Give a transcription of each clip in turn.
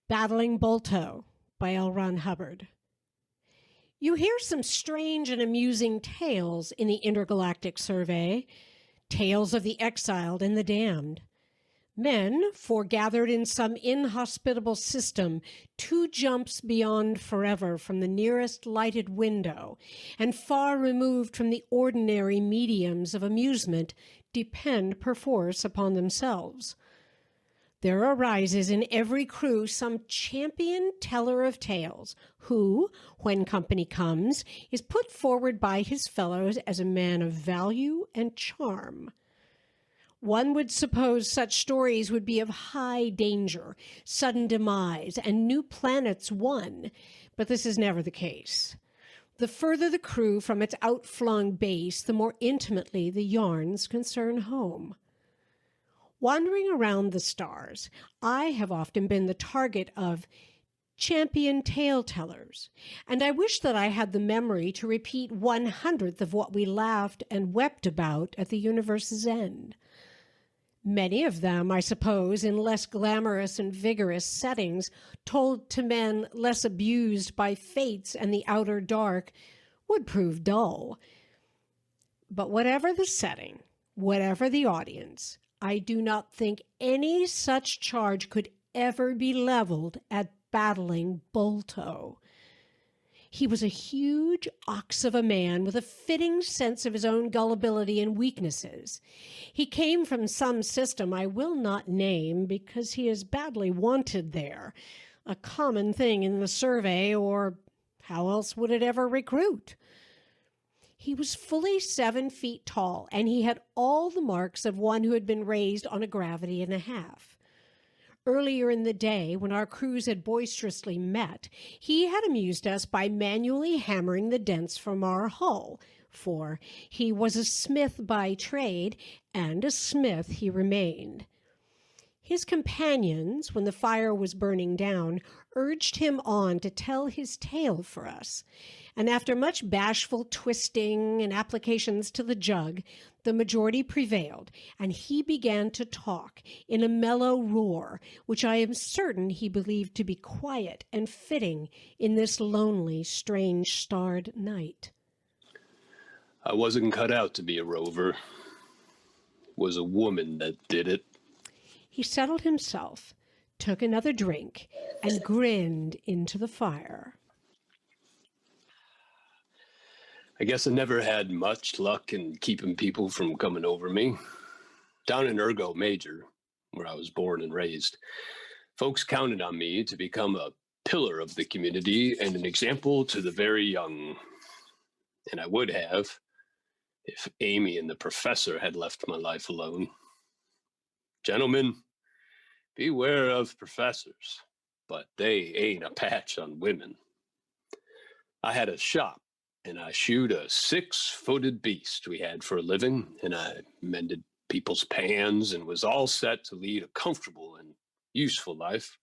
Battling Bolto by L. Ron Hubbard. You hear some strange and amusing tales in the intergalactic survey, tales of the exiled and the damned. Men, foregathered in some inhospitable system, 2 jumps beyond forever from the nearest lighted window, and far removed from the ordinary mediums of amusement, depend perforce upon themselves. There arises in every crew some champion teller of tales, who, when company comes, is put forward by his fellows as a man of value and charm. One would suppose such stories would be of high danger, sudden demise, and new planets won, but this is never the case. The further the crew from its outflung base, the more intimately the yarns concern home. Wandering around the stars, I have often been the target of champion tale-tellers, and I wish that I had the memory to repeat 1/100th of what we laughed and wept about at the universe's end. Many of them, I suppose, in less glamorous and vigorous settings, told to men less abused by fates and the outer dark, would prove dull. But whatever the setting, whatever the audience, I do not think any such charge could ever be leveled at Battling Bolto. He was a huge ox of a man with a fitting sense of his own gullibility and weaknesses. He came from some system I will not name because he is badly wanted there, a common thing in the survey, or how else would it ever recruit? He was fully 7 feet tall, and he had all the marks of one who had been raised on a gravity and a half. Earlier in the day, when our crews had boisterously met, he had amused us by manually hammering the dents from our hull, for he was a smith by trade, and a smith he remained. His companions, when the fire was burning down, urged him on to tell his tale for us, and after much bashful twisting and applications to the jug, the majority prevailed, and he began to talk in a mellow roar, which I am certain he believed to be quiet and fitting in this lonely, strange-starred night. I wasn't cut out to be a rover. It was a woman that did it. He settled himself, took another drink, and grinned into the fire. I guess I never had much luck in keeping people from coming over me. Down in Ergo Major, where I was born and raised, folks counted on me to become a pillar of the community and an example to the very young. And I would have, if Amy and the professor had left my life alone. Gentlemen, beware of professors, but they ain't a patch on women. I had a shop, and I shoot a 6-footed beast we had for a living, and I mended people's pans and was all set to lead a comfortable and useful life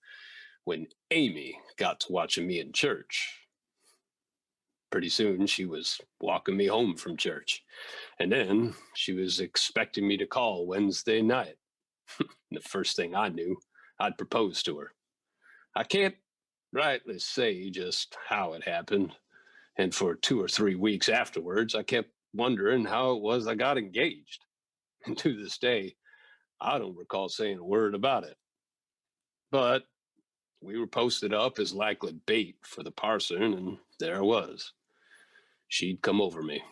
when Amy got to watching me in church. Pretty soon, she was walking me home from church, and then she was expecting me to call Wednesday night. The first thing I knew, I'd proposed to her. I can't rightly say just how it happened, and for 2 or 3 weeks afterwards, I kept wondering how it was I got engaged. And to this day, I don't recall saying a word about it. But we were posted up as likely bait for the parson, and there I was. She'd come over me.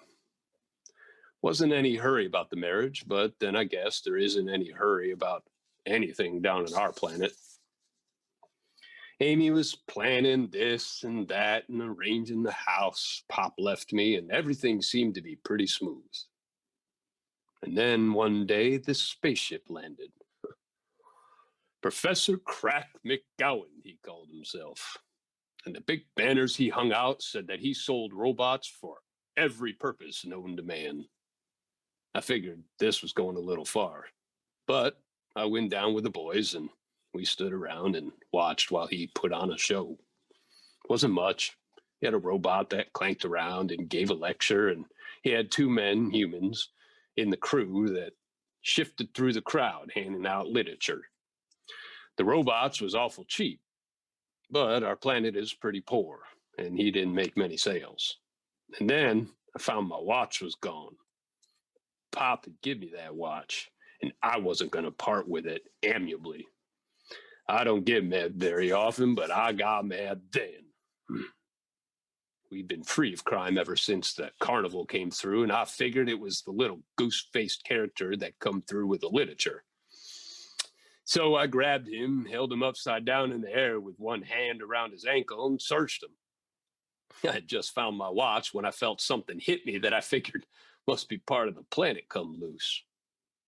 Wasn't any hurry about the marriage, but then I guess there isn't any hurry about anything down on our planet. Amy was planning this and that and arranging the house Pop left me, and everything seemed to be pretty smooth. And then one day, this spaceship landed. Professor Crack McGowan, he called himself. And the big banners he hung out said that he sold robots for every purpose known to man. I figured this was going a little far, but I went down with the boys and we stood around and watched while he put on a show. Wasn't much. He had a robot that clanked around and gave a lecture, and he had 2 men, humans, in the crew that shifted through the crowd handing out literature. The robots was awful cheap, But our planet is pretty poor, and he didn't make many sales. And then I found my watch was gone. Pop had given me that watch, and I wasn't going to part with it amiably. I don't get mad very often, but I got mad then. We've been free of crime ever since the carnival came through, and I figured it was the little goose-faced character that come through with the literature. So I grabbed him, held him upside down in the air with one hand around his ankle, and searched him. I had just found my watch when I felt something hit me that I figured must be part of the planet come loose.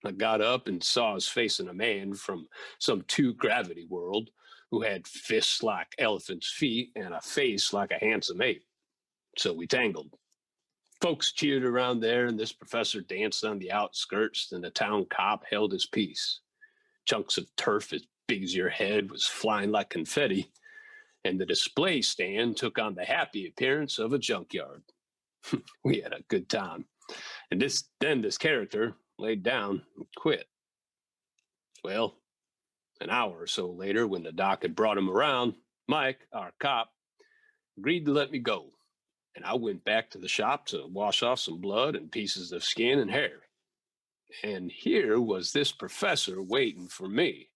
I got up and saw us facing a man from some two-gravity world who had fists like elephants' feet and a face like a handsome ape. So we tangled. Folks cheered around there, and this professor danced on the outskirts, and the town cop held his peace. Chunks of turf as big as your head was flying like confetti, and the display stand took on the happy appearance of a junkyard. We had a good time. And then this character laid down and quit. Well, an hour or so later, when the doc had brought him around, Mike, our cop, agreed to let me go. And I went back to the shop to wash off some blood and pieces of skin and hair. And here was this professor waiting for me.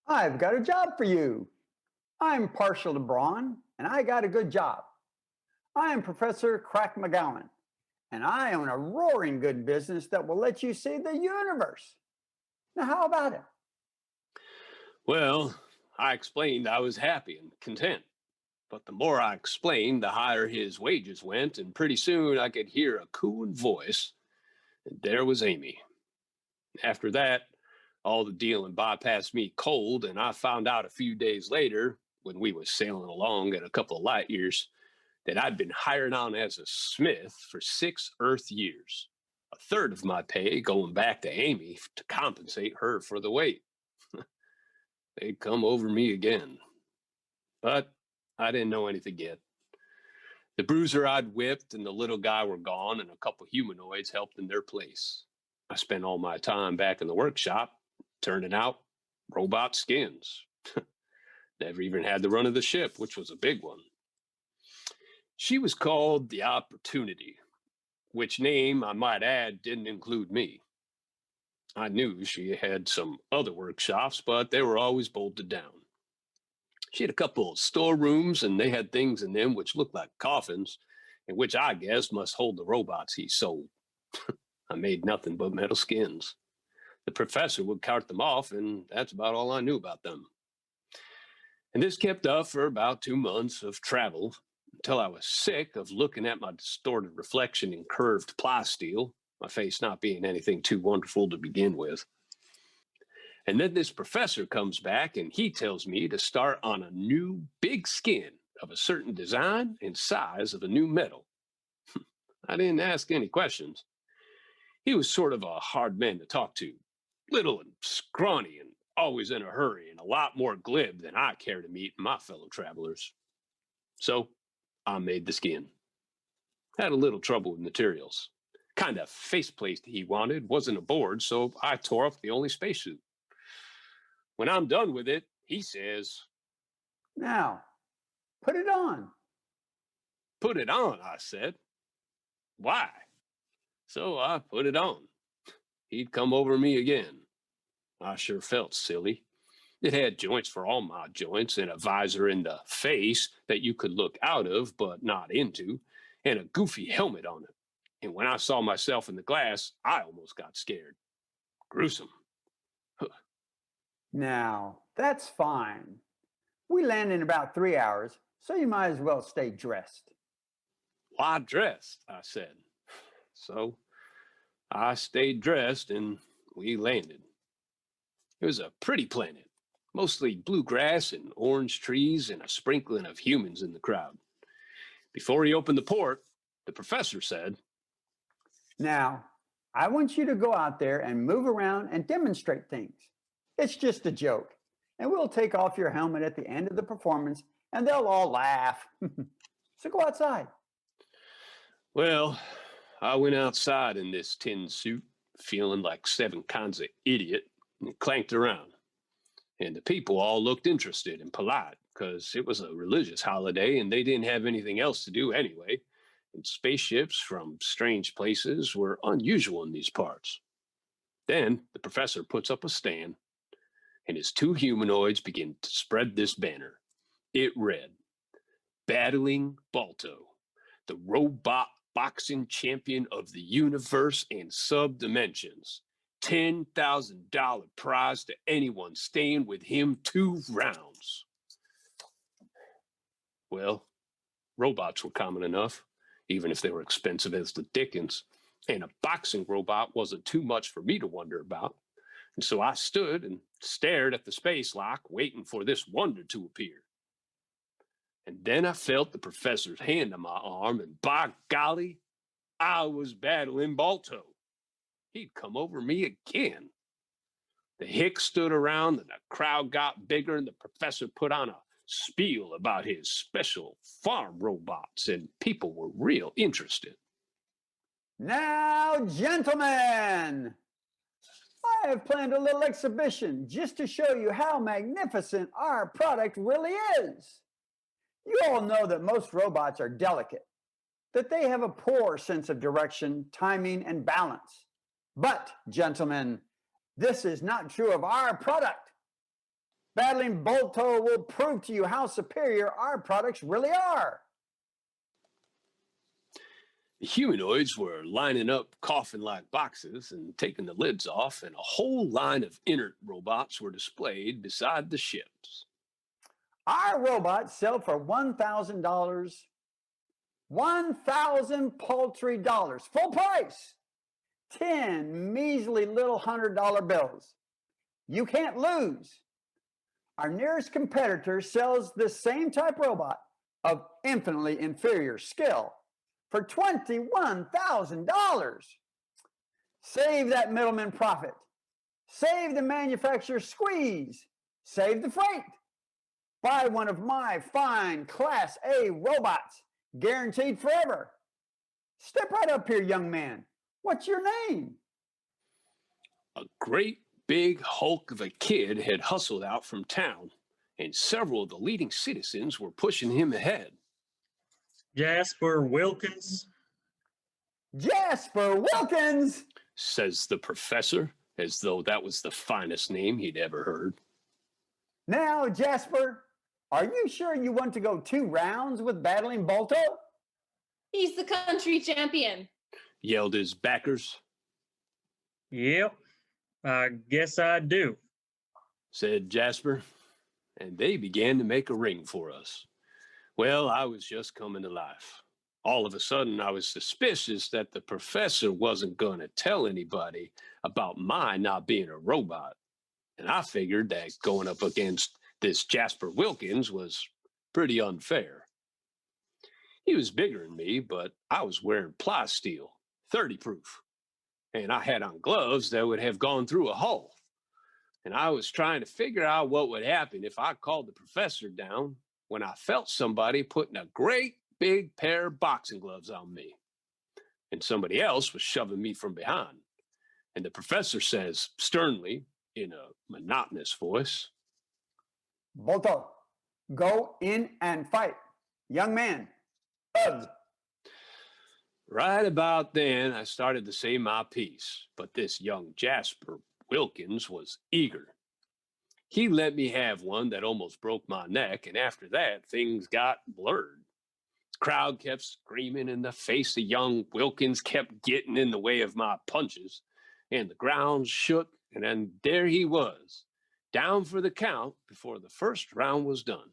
I've got a job for you. I'm partial to brawn, and I got a good job. I am Professor Crack McGowan, and I own a roaring good business that will let you see the universe. Now, how about it? Well, I explained I was happy and content. But the more I explained, the higher his wages went, and pretty soon I could hear a cooing voice, and there was Amy. After that, all the dealing bypassed me cold, and I found out a few days later, when we was sailing along at a couple of light years, that I'd been hired on as a smith for 6 Earth years, a third of my pay going back to Amy to compensate her for the wait. They'd come over me again. But I didn't know anything yet. The bruiser I'd whipped and the little guy were gone, and a couple humanoids helped in their place. I spent all my time back in the workshop turning out robot skins. Never even had the run of the ship, which was a big one. She was called the Opportunity, which name, I might add, didn't include me. I knew she had some other workshops, but they were always bolted down. She had a couple of storerooms, and they had things in them which looked like coffins, and which I guess must hold the robots he sold. I made nothing but metal skins. The professor would cart them off, and that's about all I knew about them. And this kept up for about 2 months of travel, until I was sick of looking at my distorted reflection in curved plasteel, my face not being anything too wonderful to begin with. And then this professor comes back and he tells me to start on a new big skin of a certain design and size of a new metal. I didn't ask any questions. He was sort of a hard man to talk to, little and scrawny and always in a hurry and a lot more glib than I care to meet my fellow travelers. So I made the skin. Had a little trouble with materials. Kind of faceplate he wanted wasn't aboard, so I tore up the only spacesuit. When I'm done with it, he says, Now, put it on. Put it on, I said. Why? So I put it on. He'd come over me again. I sure felt silly. It had joints for all my joints and a visor in the face that you could look out of but not into, and a goofy helmet on it. And when I saw myself in the glass, I almost got scared. Gruesome. Now, that's fine. We land in about 3 hours, so you might as well stay dressed. Why dressed? I said. So I stayed dressed and we landed. It was a pretty planet, mostly bluegrass and orange trees and a sprinkling of humans in the crowd. Before he opened the port, the professor said, Now, I want you to go out there and move around and demonstrate things. It's just a joke, and we'll take off your helmet at the end of the performance, and they'll all laugh. So go outside. Well, I went outside in this tin suit, feeling like 7 kinds of idiot, and clanked around. And the people all looked interested and polite, because it was a religious holiday and they didn't have anything else to do anyway. And spaceships from strange places were unusual in these parts. Then the professor puts up a stand, and his two humanoids begin to spread this banner. It read, Battling Bolto, the robot boxing champion of the universe and subdimensions. $10,000 prize to anyone staying with him 2 rounds. Well, robots were common enough, even if they were expensive as the dickens, and a boxing robot wasn't too much for me to wonder about. And so I stood and stared at the space lock, waiting for this wonder to appear. And then I felt the professor's hand on my arm, and by golly, I was battling Bolto. He'd come over me again. The hicks stood around, and the crowd got bigger, and the professor put on a spiel about his special farm robots, and people were real interested. Now, gentlemen, I have planned a little exhibition just to show you how magnificent our product really is. You all know that most robots are delicate, that they have a poor sense of direction, timing, and balance. But, gentlemen, this is not true of our product. Battling Bolto will prove to you how superior our products really are. The humanoids were lining up coffin-like boxes and taking the lids off, and a whole line of inert robots were displayed beside the ships. Our robots sell for $1,000, 1,000 paltry dollars, full price. 10 measly little $100 bills. You can't lose. Our nearest competitor sells the same type robot of infinitely inferior skill for $21,000. Save that middleman profit. Save the manufacturer squeeze. Save the freight. Buy one of my fine Class A robots, guaranteed forever. Step right up here, young man. What's your name? A great big hulk of a kid had hustled out from town, and several of the leading citizens were pushing him ahead. Jasper Wilkins. Jasper Wilkins, says the professor, as though that was the finest name he'd ever heard. Now, Jasper, are you sure you want to go 2 rounds with Battling Bolto? He's the country champion, Yelled his backers. Yep, I guess I do, said Jasper, and they began to make a ring for us. Well, I was just coming to life. All of a sudden, I was suspicious that the professor wasn't going to tell anybody about my not being a robot. And I figured that going up against this Jasper Wilkins was pretty unfair. He was bigger than me, but I was wearing ply steel, 30 proof. And I had on gloves that would have gone through a hole. And I was trying to figure out what would happen if I called the professor down when I felt somebody putting a great big pair of boxing gloves on me. And somebody else was shoving me from behind. And the professor says sternly, in a monotonous voice, Bolto, go in and fight. Young man, Ugh. Right about then, I started to say my piece, but this young Jasper Wilkins was eager. He let me have one that almost broke my neck, and after that, things got blurred. The crowd kept screaming, and the face of young Wilkins kept getting in the way of my punches, and the ground shook, and then there he was, down for the count before the first round was done.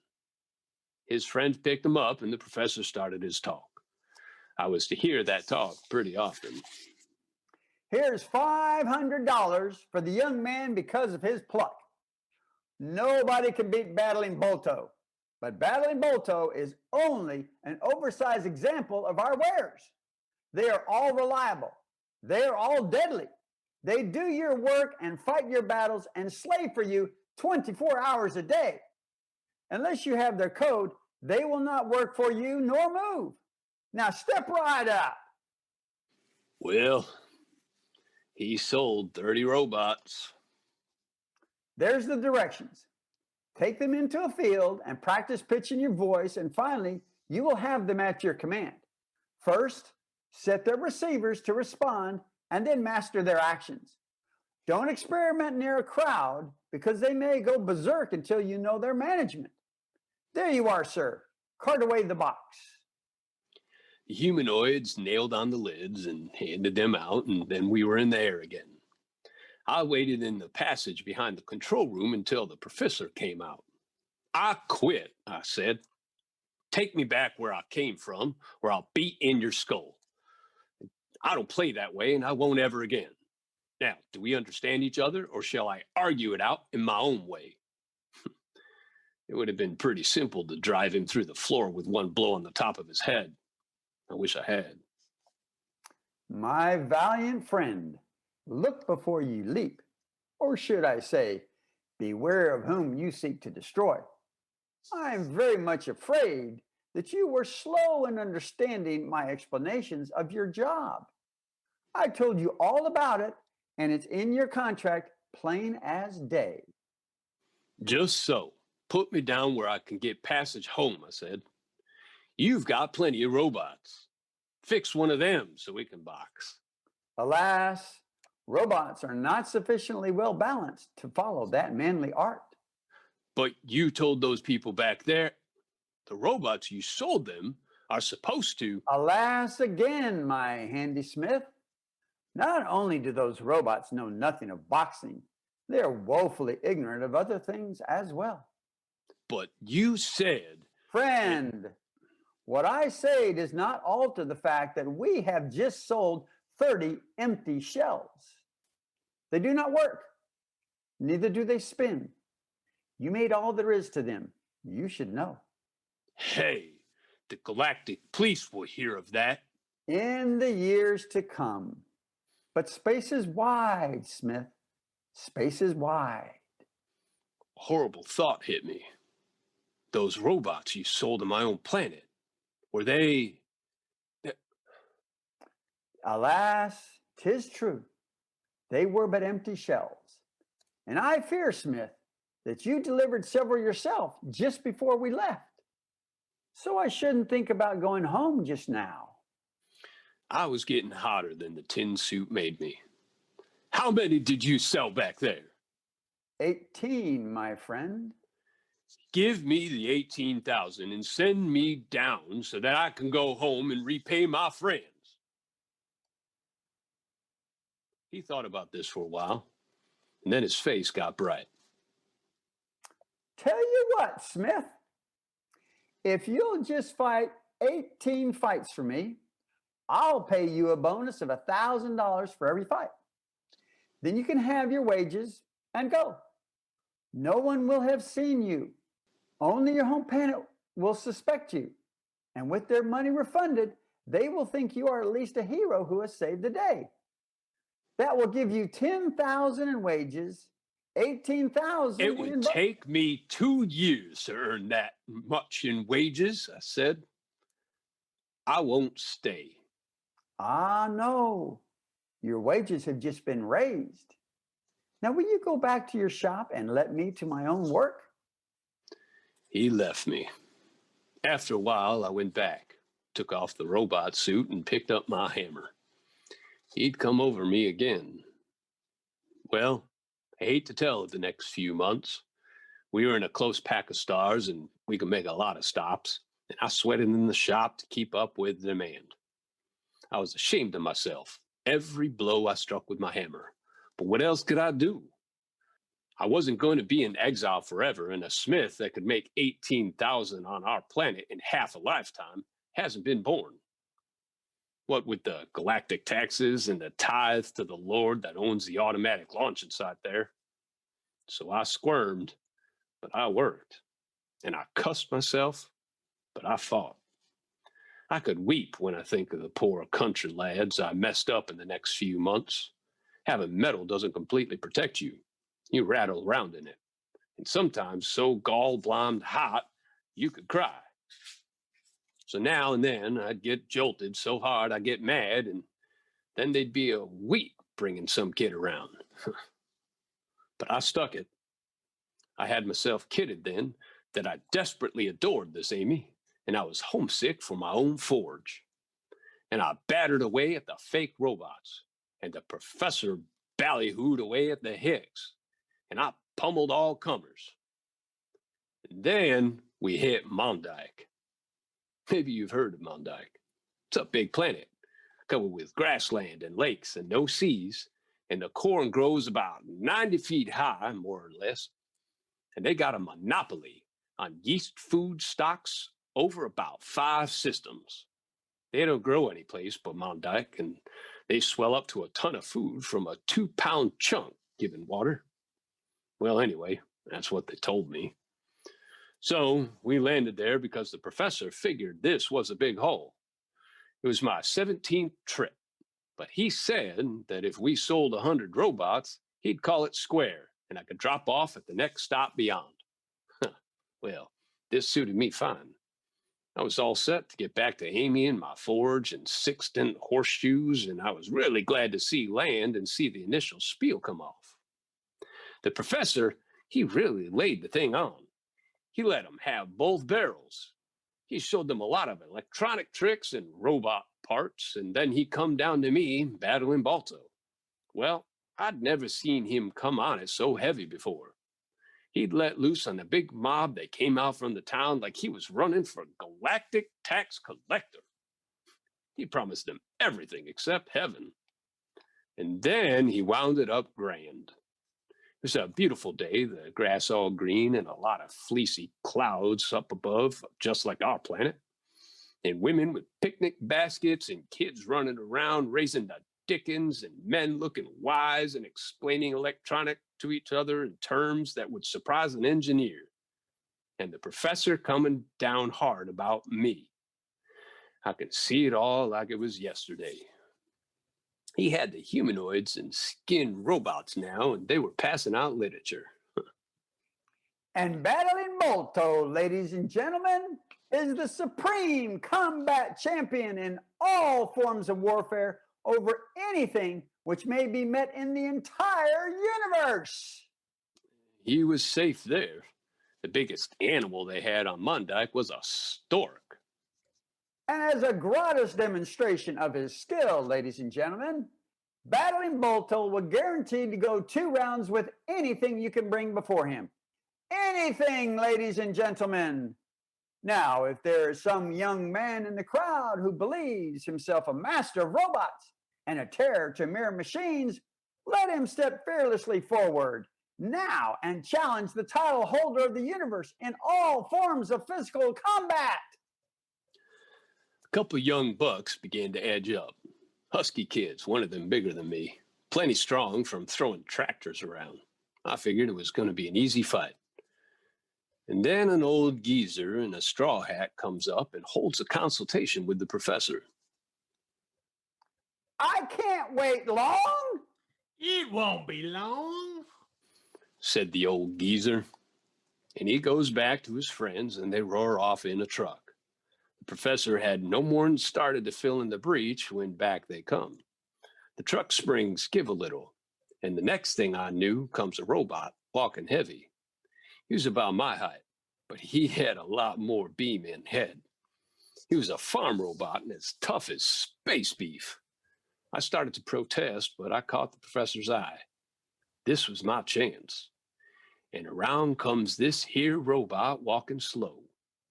His friends picked him up, and the professor started his talk. I was to hear that talk pretty often. Here's $500 for the young man because of his pluck. Nobody can beat Battling Bolto, but Battling Bolto is only an oversized example of our wares. They are all reliable. They are all deadly. They do your work and fight your battles and slave for you 24 hours a day. Unless you have their code, they will not work for you nor move. Now step right up. Well, he sold 30 robots. There's the directions. Take them into a field and practice pitching your voice, and finally, you will have them at your command. First, set their receivers to respond, and then master their actions. Don't experiment near a crowd because they may go berserk until you know their management. There you are, sir. Cart away the box. The humanoids nailed on the lids and handed them out, and then we were in the air again. I waited in the passage behind the control room until the professor came out. I quit, I said. Take me back where I came from, or I'll beat in your skull. I don't play that way, and I won't ever again. Now, do we understand each other, or shall I argue it out in my own way? It would have been pretty simple to drive him through the floor with one blow on the top of his head. I wish I had. My valiant friend, look before you leap, or should I say, beware of whom you seek to destroy. I am very much afraid that you were slow in understanding my explanations of your job. I told you all about it, and it's in your contract, plain as day. Just so. Put me down where I can get passage home, I said. You've got plenty of robots. Fix one of them so we can box. Alas, robots are not sufficiently well balanced to follow that manly art. But you told those people back there, the robots you sold them are supposed to. Alas again, my handy smith. Not only do those robots know nothing of boxing, they are woefully ignorant of other things as well. But you said. Friend, what I say does not alter the fact that we have just sold 30 empty shells. They do not work, neither do they spin. You made all there is to them. You should know. Hey, the Galactic Police will hear of that. In the years to come. But space is wide, Smith. Space is wide. A horrible thought hit me. Those robots you sold to my own planet, were they? Alas, 'tis true. They were but empty shells. And I fear, Smith, that you delivered several yourself just before we left. So I shouldn't think about going home just now. I was getting hotter than the tin suit made me. How many did you sell back there? 18, my friend. Give me the 18,000 and send me down so that I can go home and repay my friends. He thought about this for a while, and then his face got bright. Tell you what, Smith, if you'll just fight 18 fights for me, I'll pay you a bonus of $1,000 for every fight. Then you can have your wages and go. No one will have seen you. Only your home planet will suspect you. And with their money refunded, they will think you are at least a hero who has saved the day. That will give you 10,000 in wages, 18,000 It would take me 2 years to earn that much in wages, I said. I won't stay. Ah, no. Your wages have just been raised. Now, will you go back to your shop and let me to my own work? He left me. After a while, I went back, took off the robot suit, and picked up my hammer. He'd come over me again. Well, I hate to tell it the next few months. We were in a close pack of stars, and we could make a lot of stops, and I sweated in the shop to keep up with demand. I was ashamed of myself, every blow I struck with my hammer. But what else could I do? I wasn't going to be in exile forever, and a smith that could make 18,000 on our planet in half a lifetime hasn't been born. What with the galactic taxes and the tithe to the Lord that owns the automatic launching site there. So I squirmed, but I worked. And I cussed myself, but I fought. I could weep when I think of the poor country lads I messed up in the next few months. Having metal doesn't completely protect you. You rattle around in it. And sometimes so gall-blind hot, you could cry. So now and then I'd get jolted so hard I'd get mad, and then they'd be a week bringing some kid around. But I stuck it. I had myself kidded then that I desperately adored this Amy, and I was homesick for my own forge. And I battered away at the fake robots, and the professor ballyhooed away at the Hicks, and I pummeled all comers. And then we hit Mondyke. Maybe you've heard of Mondyke. It's a big planet, covered with grassland and lakes and no seas, and the corn grows about 90 feet high, more or less. And they got a monopoly on yeast food stocks over about 5 systems. They don't grow any place but Mondyke, and they swell up to a ton of food from a 2-pound chunk given water. Well, anyway, that's what they told me. So we landed there because the professor figured this was a big haul. It was my 17th trip, but he said that if we sold 100 robots, he'd call it square, and I could drop off at the next stop beyond. Well, this suited me fine. I was all set to get back to Amy and my forge and sextant horseshoes, and I was really glad to see land and see the initial spiel come off. The professor, he really laid the thing on. He let them have both barrels. He showed them a lot of electronic tricks and robot parts, and then he come down to me, Battling Bolto. Well, I'd never seen him come on it so heavy before. He'd let loose on a big mob that came out from the town like he was running for galactic tax collector. He promised them everything except heaven. And then he wound it up grand. It was a beautiful day, the grass all green and a lot of fleecy clouds up above, just like our planet. And women with picnic baskets and kids running around raising the dickens and men looking wise and explaining electronic to each other in terms that would surprise an engineer. And the professor coming down hard about me. I can see it all like it was yesterday. He had the humanoids and skinned robots now, and they were passing out literature. And Battling Bolto, ladies and gentlemen, is the supreme combat champion in all forms of warfare over anything which may be met in the entire universe. He was safe there. The biggest animal they had on Mondyke was a stork. And as a gratis demonstration of his skill, ladies and gentlemen, Battling Bolto will guarantee to go 2 rounds with anything you can bring before him. Anything, ladies and gentlemen. Now, if there is some young man in the crowd who believes himself a master of robots and a terror to mere machines, let him step fearlessly forward now and challenge the title holder of the universe in all forms of physical combat. A couple young bucks began to edge up. Husky kids, one of them bigger than me, plenty strong from throwing tractors around. I figured it was going to be an easy fight. And then an old geezer in a straw hat comes up and holds a consultation with the professor. I can't wait long. It won't be long, said the old geezer. And he goes back to his friends and they roar off in a truck. The professor had no more than started to fill in the breach when back they come. The truck springs give a little, and the next thing I knew comes a robot walking heavy. He was about my height, but he had a lot more beam in head. He was a farm robot and as tough as space beef. I started to protest, but I caught the professor's eye. This was my chance. And around comes this here robot walking slow.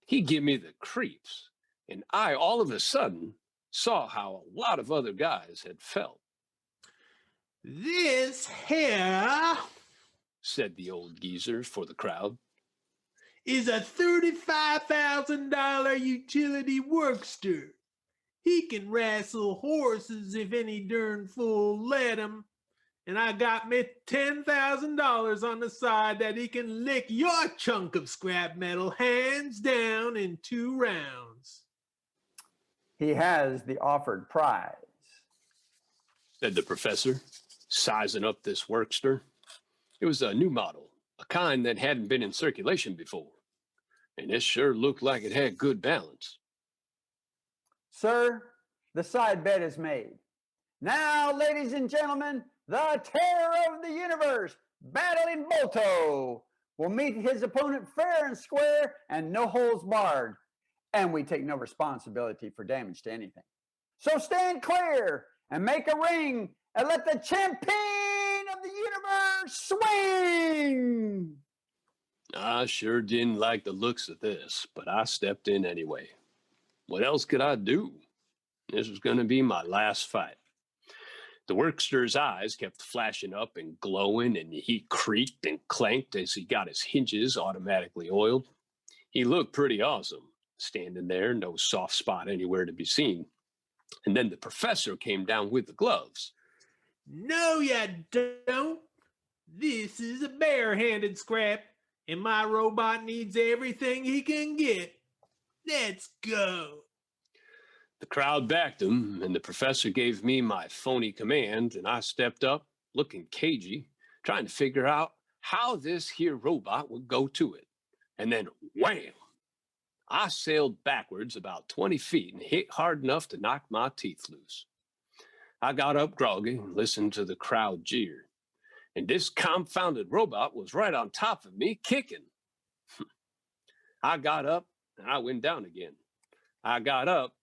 He give me the creeps. And I, all of a sudden, saw how a lot of other guys had felt. this here Said the old geezer for the crowd. is a $35,000 utility workster. He can wrestle horses if any darn fool let him. And I got me $10,000 on the side that he can lick your chunk of scrap metal hands down in 2 rounds. He has the offered prize, Said the professor, sizing up this workster. It was a new model, a kind that hadn't been in circulation before. And it sure looked like it had good balance. Sir, the side bet is made. Now, ladies and gentlemen, the terror of the universe, Battling Bolto, will meet his opponent fair and square and no holds barred. And we take no responsibility for damage to anything. So stand clear and make a ring and let the champion of the universe swing. I sure didn't like the looks of this, but I stepped in anyway. What else could I do? This was going to be my last fight. The workster's eyes kept flashing up and glowing, and he creaked and clanked as he got his hinges automatically oiled. He looked pretty awesome, standing there, no soft spot anywhere to be seen. And then the professor came down with the gloves. No, you don't. This is a bare-handed scrap, and my robot needs everything he can get. Let's go. The crowd backed him, and the professor gave me my phony command, and I stepped up, looking cagey, trying to figure out how this here robot would go to it. And then, wham! I sailed backwards about 20 feet and hit hard enough to knock my teeth loose. I got up groggy and listened to the crowd jeer. And this confounded robot was right on top of me, kicking. I got up and I went down again. I got up,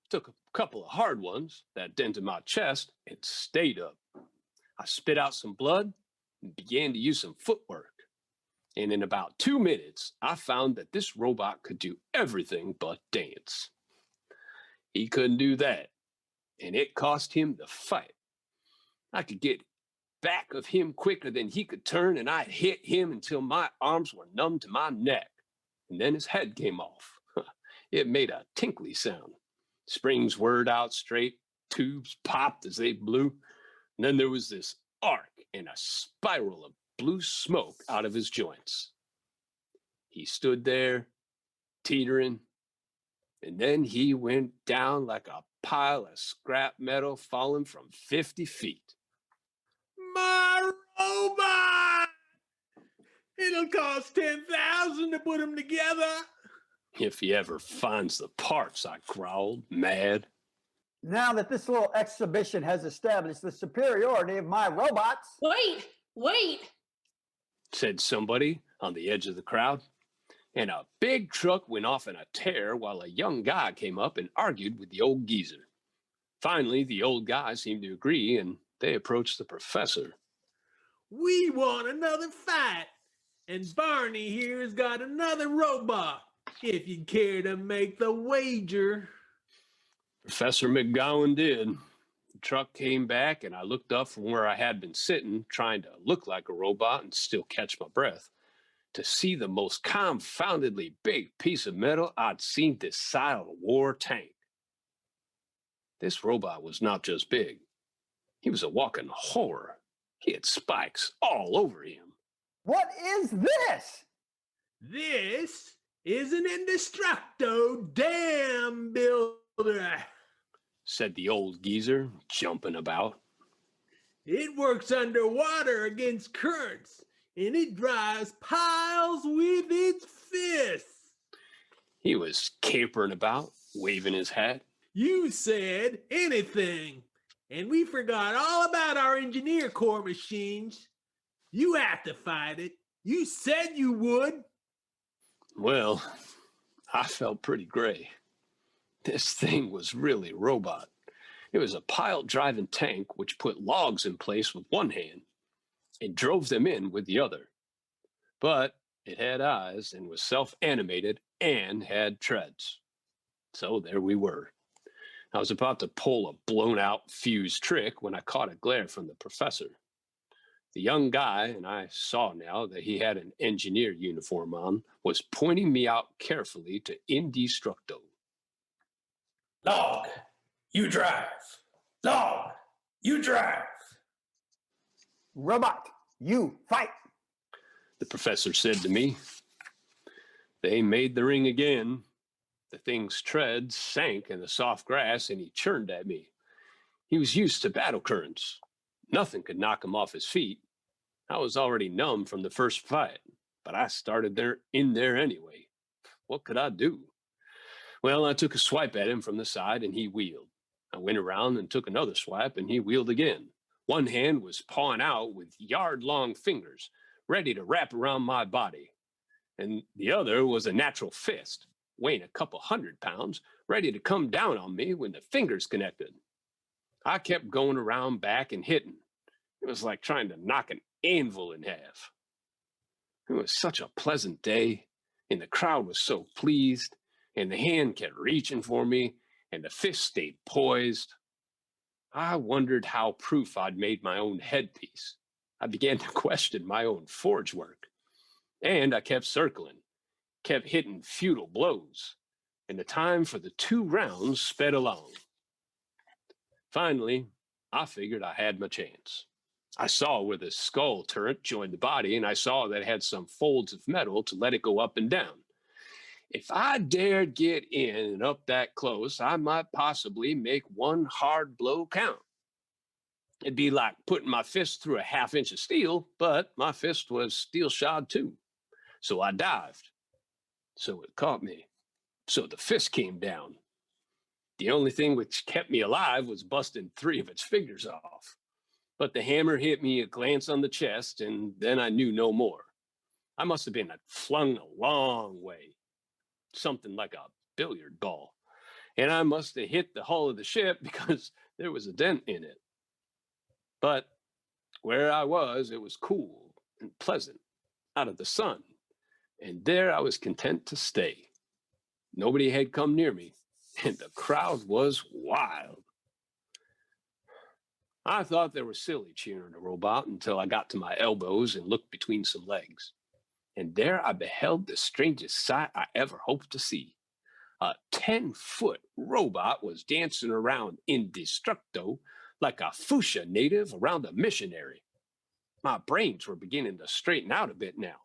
took a couple of hard ones that dented my chest, and stayed up. I spit out some blood and began to use some footwork. And in about 2 minutes, I found that this robot could do everything but dance. He couldn't do that, and it cost him the fight. I could get back of him quicker than he could turn, and I hit him until my arms were numb to my neck. And then his head came off. It made a tinkly sound. Springs whirred out straight, tubes popped as they blew, and then there was this arc and a spiral of blue smoke out of his joints. He stood there, teetering, and then he went down like a pile of scrap metal falling from 50 feet. My robot! It'll cost $10,000 to put them together. If he ever finds the parts, I growled, mad. Now that this little exhibition has established the superiority of my robots. Wait! Said somebody on the edge of the crowd. And a big truck went off in a tear while a young guy came up and argued with the old geezer. Finally, the old guy seemed to agree, and they approached the professor. We want another fight, and Barney here has got another robot, if you'd care to make the wager. Professor McGowan did. The truck came back, and I looked up from where I had been sitting, trying to look like a robot and still catch my breath, to see the most confoundedly big piece of metal I'd seen this side of a war tank. This robot was not just big. He was a walking horror. He had spikes all over him. What is this? This is an Indestructo dam builder, said the old geezer, jumping about. It works underwater against currents, and it drives piles with its fists. He was capering about, waving his hat. You said anything, and we forgot all about our engineer corps machines. You have to fight it. You said you would. Well, I felt pretty gray. This thing was really a robot. It was a pile-driving tank which put logs in place with one hand and drove them in with the other. But it had eyes and was self-animated and had treads. So there we were. I was about to pull a blown-out fuse trick when I caught a glare from the professor. The young guy, and I saw now that he had an engineer uniform on, was pointing me out carefully to Indestructo. Log, you drive. Log, you drive. Robot, you fight. The professor said to me. They made the ring again. The thing's treads sank in the soft grass, and he churned at me. He was used to battle currents. Nothing could knock him off his feet. I was already numb from the first fight, but I started in there anyway. What could I do? Well, I took a swipe at him from the side, and he wheeled. I went around and took another swipe, and he wheeled again. One hand was pawing out with yard-long fingers, ready to wrap around my body. And the other was a natural fist, weighing a couple 100 pounds, ready to come down on me when the fingers connected. I kept going around back and hitting. It was like trying to knock an anvil in half. It was such a pleasant day, and the crowd was so pleased, and the hand kept reaching for me, and the fist stayed poised. I wondered how proof I'd made my own headpiece. I began to question my own forge work. And I kept circling, kept hitting futile blows, and the time for the 2 rounds sped along. Finally, I figured I had my chance. I saw where the skull turret joined the body, and I saw that it had some folds of metal to let it go up and down. If I dared get in and up that close, I might possibly make one hard blow count. It'd be like putting my fist through a half-inch of steel, but my fist was steel-shod too. So I dived. So it caught me. So the fist came down. The only thing which kept me alive was busting 3 of its fingers off. But the hammer hit me a glance on the chest, and then I knew no more. I must have been flung a long way, something like a billiard ball. And I must have hit the hull of the ship because there was a dent in it. But where I was, it was cool and pleasant, out of the sun. And there I was content to stay. Nobody had come near me, and the crowd was wild. I thought they were silly cheering a robot until I got to my elbows and looked between some legs. And there I beheld the strangest sight I ever hoped to see. A 10-foot robot was dancing around indestructo like a fuchsia native around a missionary. My brains were beginning to straighten out a bit now.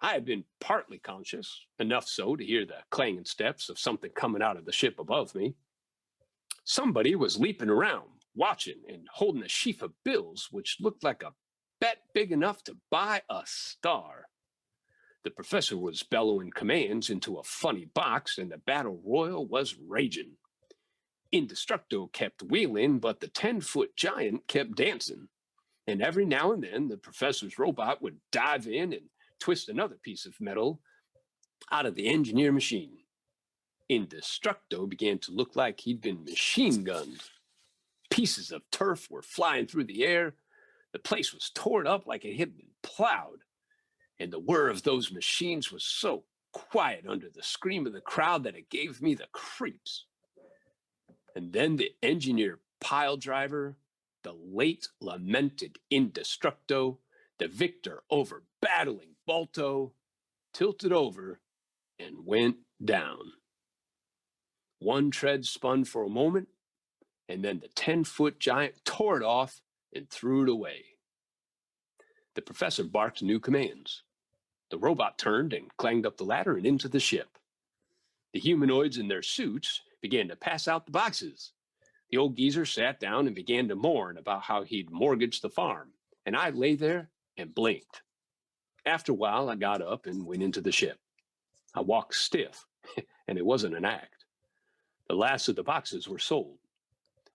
I had been partly conscious, enough so to hear the clanging steps of something coming out of the ship above me. Somebody was leaping around, watching and holding a sheaf of bills which looked like a bet big enough to buy a star. The professor was bellowing commands into a funny box, and the battle royal was raging. Indestructo kept wheeling, but the 10-foot giant kept dancing. And every now and then, the professor's robot would dive in and twist another piece of metal out of the engineer machine. Indestructo began to look like he'd been machine gunned. Pieces of turf were flying through the air. The place was torn up like it had been plowed. And the whir of those machines was so quiet under the scream of the crowd that it gave me the creeps. And then the engineer pile driver, the late lamented Indestructo, the victor over Battling Bolto, tilted over and went down. One tread spun for a moment, and then the 10-foot giant tore it off and threw it away. The professor barked new commands. The robot turned and clanged up the ladder and into the ship. The humanoids in their suits began to pass out the boxes. The old geezer sat down and began to mourn about how he'd mortgaged the farm, and I lay there and blinked. After a while, I got up and went into the ship. I walked stiff, and it wasn't an act. The last of the boxes were sold,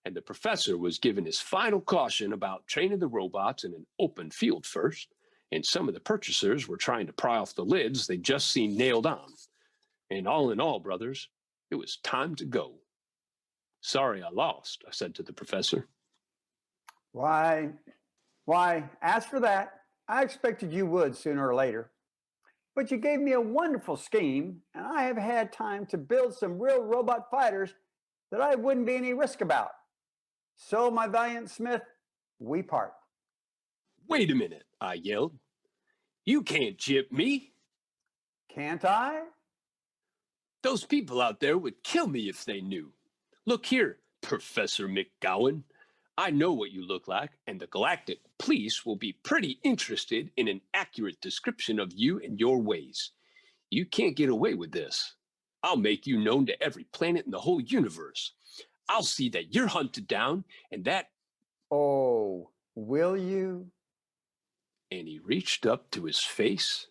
and the professor was given his final caution about training the robots in an open field first, and some of the purchasers were trying to pry off the lids they'd just seen nailed on. And all in all, brothers, it was time to go. Sorry I lost, I said to the professor. Why, as for that, I expected you would sooner or later. But you gave me a wonderful scheme, and I have had time to build some real robot fighters that I wouldn't be any risk about. So, my valiant Smith, we part. Wait a minute, I yelled. You can't jip me. Can't I? Those people out there would kill me if they knew. Look here, Professor McGowan. I know what you look like, and the Galactic Police will be pretty interested in an accurate description of you and your ways. You can't get away with this. I'll make you known to every planet in the whole universe. I'll see that you're hunted down, and that... Oh, will you? And he reached up to his face,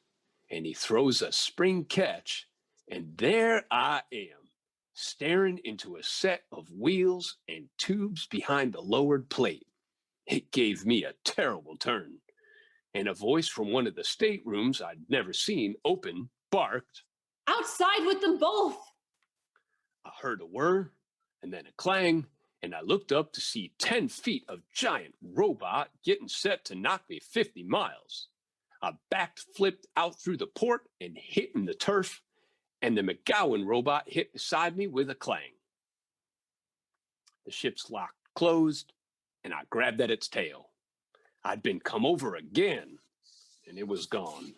and he throws a spring catch, and there I am, staring into a set of wheels and tubes behind the lowered plate. It gave me a terrible turn. and a voice from one of the staterooms I'd never seen open barked. Outside with them both. I heard a whir and then a clang, and I looked up to see 10 feet of giant robot getting set to knock me 50 miles. I backflipped out through the port and hit in the turf, and the McGowan robot hit beside me with a clang. The ship's lock closed, and I grabbed at its tail. I'd been come over again, and it was gone.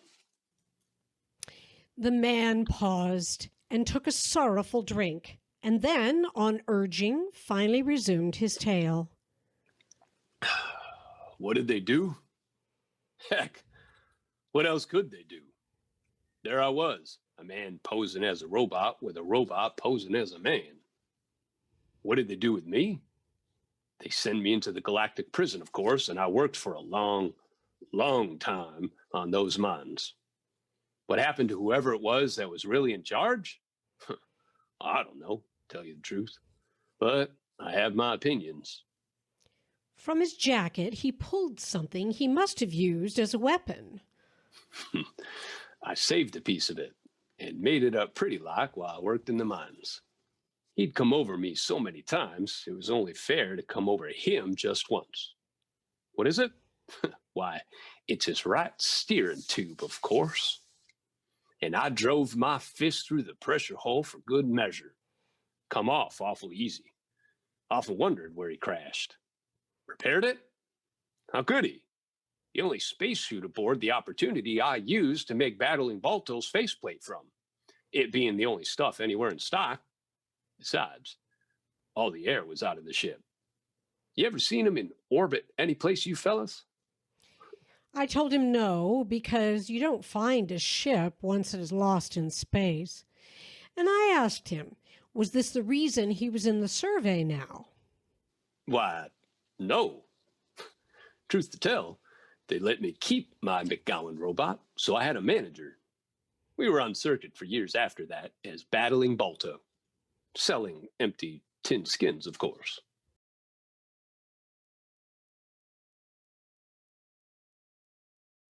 The man paused and took a sorrowful drink, and then, on urging, finally resumed his tale. What did they do? Heck, what else could they do? There I was, a man posing as a robot with a robot posing as a man. What did they do with me? They sent me into the galactic prison, of course, and I worked for a long, long time on those mines. What happened to whoever it was that was really in charge? I don't know, tell you the truth. But I have my opinions. From his jacket, he pulled something he must have used as a weapon. I saved a piece of it and made it up pretty like while I worked in the mines. He'd come over me so many times, it was only fair to come over him just once. What is it? Why, it's his right steering tube, of course. And I drove my fist through the pressure hole for good measure. Come off awful easy. Often wondered where he crashed. Repaired it? How could he? The only spacesuit aboard the Opportunity I used to make Battling Bolto's faceplate from, it being the only stuff anywhere in stock. Besides, all the air was out of the ship. You ever seen him in orbit any place, you fellas? I told him no, because you don't find a ship once it is lost in space. And I asked him, was this the reason he was in the survey now? Why, no. Truth to tell, they let me keep my McGowan robot, so I had a manager. We were on circuit for years after that as Battling Bolto, selling empty tin skins, of course.